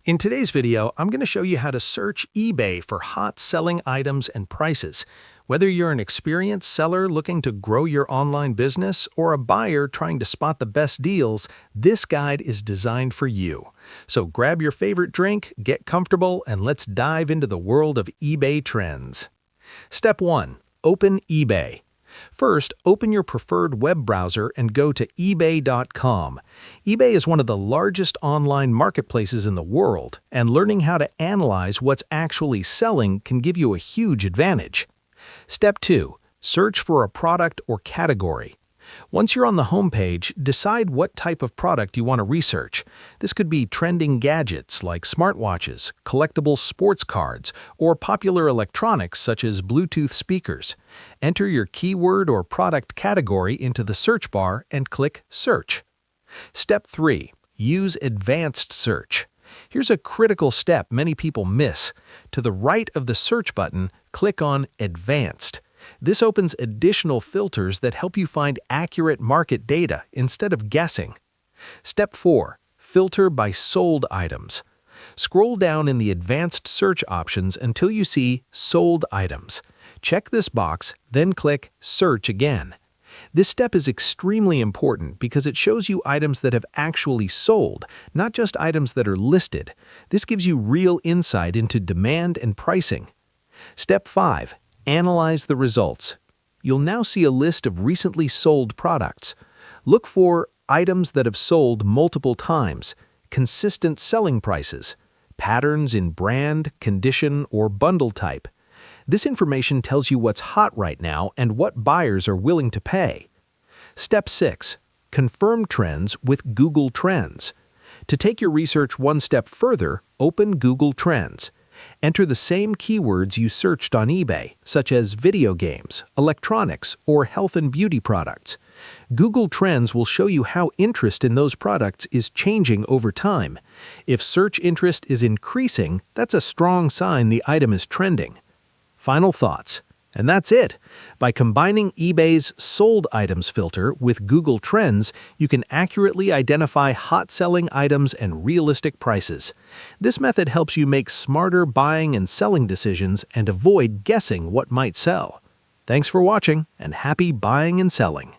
In today's video, I'm going to show you how to search eBay for hot selling items and prices. Whether you're an experienced seller looking to grow your online business or a buyer trying to spot the best deals, this guide is designed for you. So grab your favorite drink, get comfortable, and let's dive into the world of eBay trends. Step 1. Open eBay. First, open your preferred web browser and go to ebay.com. eBay is one of the largest online marketplaces in the world, and learning how to analyze what's actually selling can give you a huge advantage. Step 2. Search for a product or category. Once you're on the homepage, decide what type of product you want to research. This could be trending gadgets like smartwatches, collectible sports cards, or popular electronics such as Bluetooth speakers. Enter your keyword or product category into the search bar and click Search. Step 3. Use Advanced Search. Here's a critical step many people miss. To the right of the search button, click on Advanced. This opens additional filters that help you find accurate market data instead of guessing. Step 4. Filter by sold items. Scroll down in the advanced search options until you see Sold Items. Check this box, then click Search again. This step is extremely important because it shows you items that have actually sold, not just items that are listed. This gives you real insight into demand and pricing. Step 5. Analyze the results. You'll now see a list of recently sold products. Look for items that have sold multiple times, consistent selling prices, patterns in brand, condition, or bundle type. This information tells you what's hot right now and what buyers are willing to pay. Step 6. Confirm trends with Google Trends. To take your research one step further, open Google Trends. Enter the same keywords you searched on eBay, such as video games, electronics, or health and beauty products. Google Trends will show you how interest in those products is changing over time. If search interest is increasing, that's a strong sign the item is trending. Final thoughts. And that's it. By combining eBay's Sold Items filter with Google Trends, you can accurately identify hot-selling items and realistic prices. This method helps you make smarter buying and selling decisions and avoid guessing what might sell. Thanks for watching, and happy buying and selling.